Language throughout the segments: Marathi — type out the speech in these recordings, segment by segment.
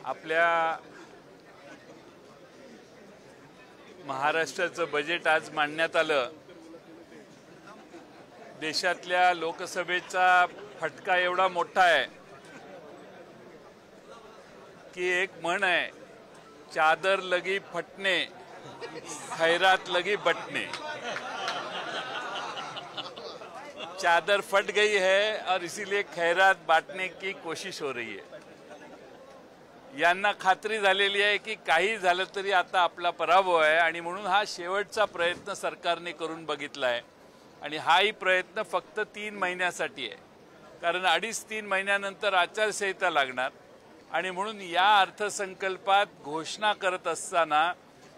आपल्या महाराष्ट्राचं बजेट आज मांडण्यात आलं। देशातल्या लोकसभेचा फटका एवढा मोठा आहे की एक म्हण आहे, चादर लगी फटने खैरात लगी बटने। चादर फट गई है और इसीलिए खैरात बांटने की कोशिश हो रही है। यांना खात्री झालेली आहे की काही झालं तरी आता आपला पराभव आहे आणि म्हणून हा शेवटचा प्रयत्न सरकारने करून बघितला आहे आणि हाही प्रयत्न फक्त 3 महिन्यासाठी आहे, कारण 2.5-3 महिन्यानंतर आचारसंहिता लागणार आणि म्हणून या अर्थसंकल्पात घोषणा करत असताना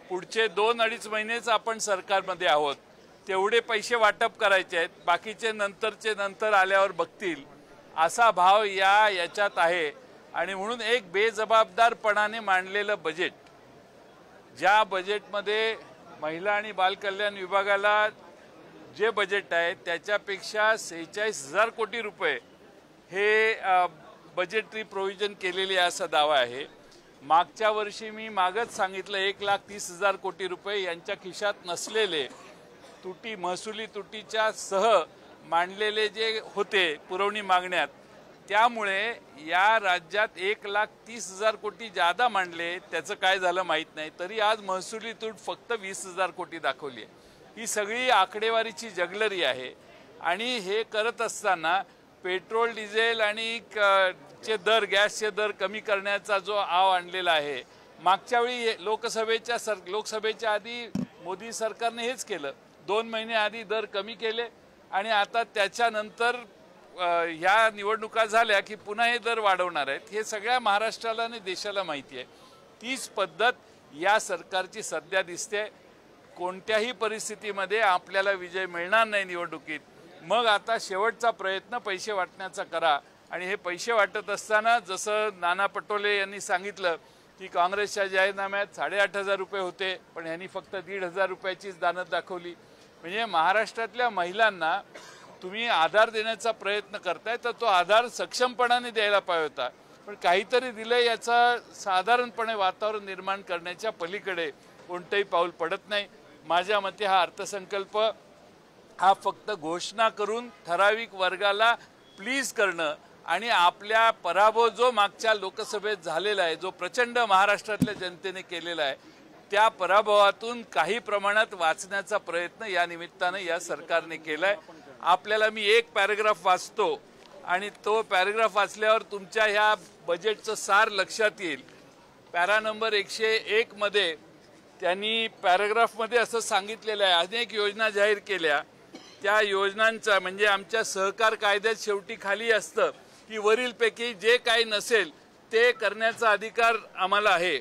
पुढचे 2-2.5 महिनेच आपण सरकारमध्ये आहोत, तेवढे पैसे वाटप करायचे आहेत, बाकीचे नंतरचे नंतर आल्यावर बघतील असा भाव याच्यात आहे। आणि म्हणून एक बेजबाबदारपणाने मांडलेलं बजेट, ज्या बजेटमध्ये महिला आणि बालकल्याण विभागाला जे बजेट आहे त्याच्यापेक्षा 46,000 कोटी रुपये हे बजेटरी प्रोव्हिजन केलेली असा दावा आहे। मागच्या वर्षी मी मागच सांगितलं 1,30,000 कोटी रुपये यांच्या खिशात नसलेले महसुली तुटीच्या सह मांडलेले जे होते पुरवणी मागण्यात, त्यामुळे या राज्यात 1,30,000 कोटी जादा मांडले, त्याचं काय झालं माहीत नाही, तरी आज महसुली तूट फक्त 20,000 कोटी दाखवली आहे। ही सगळी आकडेवारीची जगलरी आहे आणि हे करत असताना पेट्रोल डिझेल आणि गॅसचे दर कमी करण्याचा जो आव आणलेला आहे, मागच्या वेळी लोकसभेच्या आधी मोदी सरकारने हेच केलं, 2 महिने आधी दर कमी केले आणि आता त्याच्यानंतर ह्या निवडणुका झाल्या की पुन्हा हे दर वाढवणार आहेत। हे सगळ्या महाराष्ट्राला आणि देशाला माहिती आहे। तीच पद्धत या सरकारची सध्या दिसते। कोणत्याही परिस्थितीमध्ये आपल्याला विजय मिळणार नाही निवडणुकीत, मग आता शेवटचा प्रयत्न पैसे वाटण्याचा करा। आणि हे पैसे वाटत असताना जसं नाना पटोले यांनी सांगितलं की काँग्रेसच्या जाहीरनाम्यात 8,500 रुपये होते, पण यांनी फक्त 1,500 रुपयाचीच दानत दाखवली। म्हणजे महाराष्ट्रातल्या महिलांना तुम्ही आधार देण्याचा प्रयत्न करताय तर तो आधार सक्षमपणाने द्यायला पाहिजे होता, पण काहीतरी दिलं याचा साधारणपणे वातावरण निर्माण करण्याच्या पलीकडे कोणतंही पाऊल पडत नाही। माझ्या मते हा अर्थसंकल्प हा फक्त घोषणा करून ठराविक वर्गाला प्लीज करणं आणि आपल्या पराभव जो मागच्या लोकसभेत झालेला आहे, जो प्रचंड महाराष्ट्रातल्या जनतेने केलेला आहे, त्या पराभवातून काही प्रमाणात वाचण्याचा प्रयत्न या निमित्तानं या सरकारने केलाय। आपल्याला मी एक पॅराग्राफ वाचतो आणि तो पॅराग्राफ वाचल्यावर तुमच्या ह्या बजेटचं सार लक्षात येईल। पॅरा नंबर 101 मध्ये त्यांनी पॅराग्राफमध्ये असं सांगितलेलं आहे, अनेक योजना जाहीर केल्या, त्या योजनांचा म्हणजे आमच्या सहकार कायद्यात शेवटी खाली असतं की वरीलपैकी जे काही नसेल ते करण्याचा अधिकार आम्हाला आहे,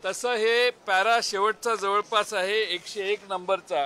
तसं हे पॅरा शेवटचा जवळपास आहे 101 नंबरचा।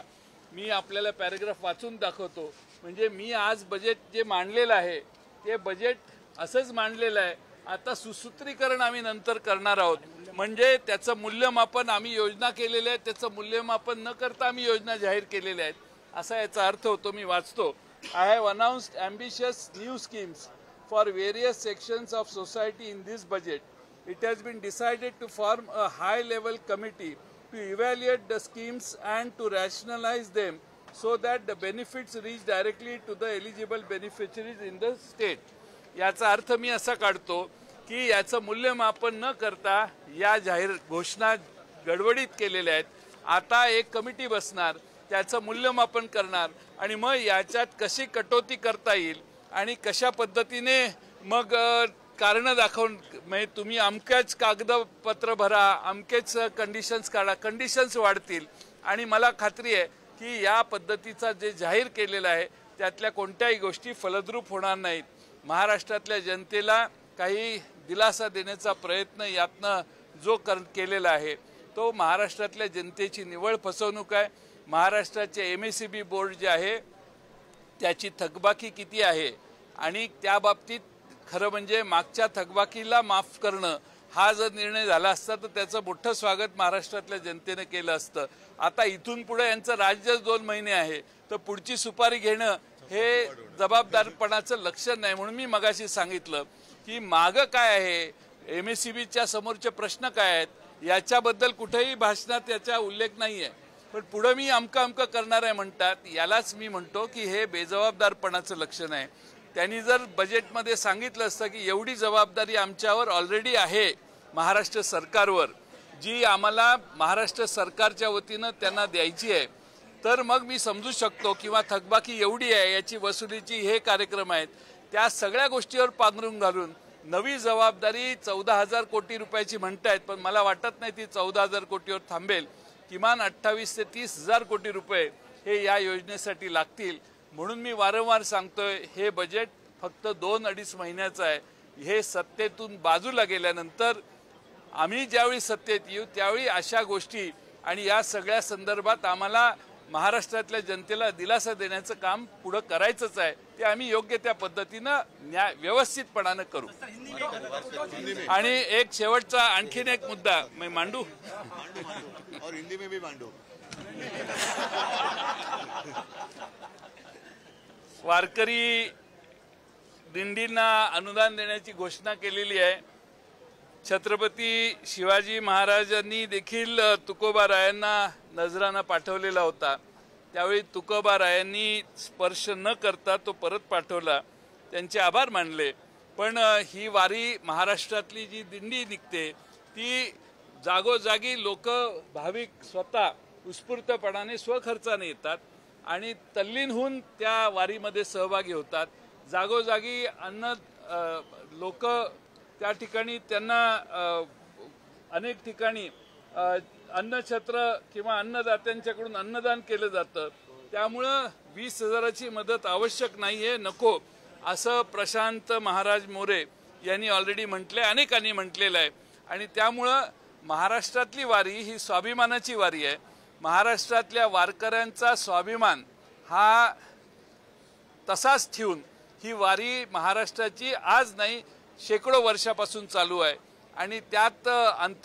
मी आपल्याला पॅराग्राफ वाचून दाखवतो। म्हणजे मी आज बजेट जे मांडलेलं आहे ते बजेट असंच मांडलेलं आहे, आता सुसूत्रीकरण आम्ही नंतर करणार आहोत। म्हणजे त्याचं मूल्यमापन आम्ही योजना केलेल्या आहेत, त्याचं मूल्यमापन न करता आम्ही योजना जाहीर केलेल्या आहेत असा याचा अर्थ होतो। मी वाचतो, I have announced ambitious new schemes for various sections of society in this budget. It has been decided to form a high-level committee to evaluate the schemes and to rationalize them so that the benefits reach directly to the eligible beneficiaries in the state. याचा अर्थ मी असा काढतो की याचं मूल्यमापन न करता या जाहीर घोषणा गडबडीत केलेल्या आहेत। आता एक कमिटी बसणार, त्याचं मूल्यमापन करणार आणि मग याच्यात कशी कटौती करता येईल आणि कशा पद्धतीने मग कारण दाखवून म्हणजे तुम्ही अमक्याच कागदपत्र भरा, अमकेच कंडिशन्स काढा, कंडिशन्स वाढतील आणि मला खात्री आहे की या पद्धतीचा जे जाहीर केलेलं आहे त्यातल्या कोणत्याही गोष्टी फलद्रूप होणार नाहीत। महाराष्ट्रातल्या जनतेला काही दिलासा देण्याचा प्रयत्न यातनं जो केलेला आहे तो महाराष्ट्रातल्या जनतेची निव्वळ फसवणूक आहे। महाराष्ट्राचे MSEB बोर्ड जे आहे त्याची थकबाकी किती आहे आणि त्या बाबतीत खरं म्हणजे मागच्या थकबाकीला माफ करणं हा जर निर्णय झाला असता तर त्याचं मोठं स्वागत महाराष्ट्रातल्या जनतेने केलं असतं। आता इथून पुढे यांचं राज्यच 2 महिने आहे तर पुढची सुपारी घेणं हे जबाबदारपणाचं लक्षण नाही। म्हणून मी मगाशी सांगितलं की मागं काय आहे, MSCBच्या समोरचे प्रश्न काय आहेत याच्याबद्दल कुठेही भाषणात याचा उल्लेख नाही आहे. पण पुढे मी अमकं करणार आहे म्हणतात. यालाच मी म्हणतो की हे बेजबाबदारपणाचं लक्षण आहे. त्यांनी जर बजेटमध्ये सांगितलं असतं की एवढी जबाबदारी आमच्यावर ऑलरेडी आहे महाराष्ट्र सरकारवर, जी आम्हाला महाराष्ट्र सरकारच्या वतीनं त्यांना द्यायची आहे, तर मग मी समजू शकतो. किंवा थकबाकी एवढी आहे याची वसुलीची हे कार्यक्रम आहेत, त्या सगळ्या गोष्टीवर पांघरून घालून नवी जबाबदारी 14,000 कोटी रुपयाची म्हणतायत. पण मला वाटत नाही ती 14,000 कोटीवर थांबेल. किमान 28 ते 30,000 कोटी रुपये हे या योजनेसाठी लागतील. म्हणून मी वारंवार सांगतोय हे बजेट फक्त 2-2.5 महिन्याचं आहे. हे सत्तेतून बाजूला गेल्यानंतर आम्ही ज्यावेळी सत्तेत येऊ त्यावेळी अशा गोष्टी आणि या सगळ्या संदर्भात आम्हाला महाराष्ट्रातल्या जनतेला दिलासा देण्याचं काम पुढे करायचंच आहे. ते आम्ही योग्य त्या पद्धतीनं व्यवस्थितपणानं करू. आणि एक शेवटचा आणखीन एक मुद्दा मी मांडू और हिंदी में भी मांडू. वारकरी दिंडींना अनुदान देण्याची घोषणा केलेली आहे. छत्रपती शिवाजी महाराजांनी देखील तुकोबारायांना नजराना पाठवलेला होता. त्यावेळी तुकोबारायांनी स्पर्श न करता तो परत पाठवला. त्यांचे आभार मानले. पण ही वारी महाराष्ट्रातली जी दिंडी निघते ती जागोजागी लोक भाविक स्वतः उत्स्फूर्तपणाने स्वखर्चाने येतात आणि तल्लीन होऊन त्या वारीमध्ये सहभागी होतात. जागोजागी लोक त्या ठिकाणी त्यांना अनेक ठिकाणी अन्नछत्र किंवा अन्नदात्यांच्याकडून अन्नदान केलं जातं. त्यामुळं 20,000ची मदत आवश्यक नाहीये, नको असं प्रशांत महाराज मोरे यांनी ऑलरेडी म्हटलंय, अनेकांनी म्हटलेलं आहे. आणि त्यामुळं महाराष्ट्रातली वारी ही स्वाभिमानाची वारी आहे. महाराष्ट्रातल्या वारकऱ्यांचा स्वाभिमान हा तसाच ठेवून ही वारी महाराष्ट्राची आज नाही शेकडो वर्षापासून चालू आहे. आणि त्यात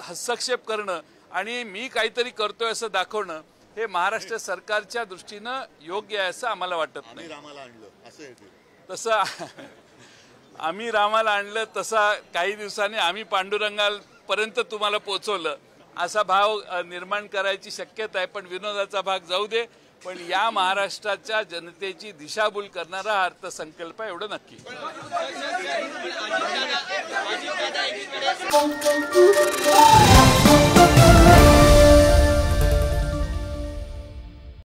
हस्तक्षेप करणं आणि मी काहीतरी करतोय असं दाखवणं हे महाराष्ट्र सरकारच्या दृष्टीनं योग्य आहे असं आम्हाला वाटत नाही. तसं आम्ही रामाला आणलं तसा काही दिवसांनी आम्ही पांडुरंगापर्यंत तुम्हाला पोहोचवलं असा भाव निर्माण करायची शक्यता आहे. पण विनोदाचा भाग जाऊ दे. पण या महाराष्ट्राच्या जनतेची दिशाभूल करणारा हा अर्थसंकल्प आहे एवढं नक्की. Thank you.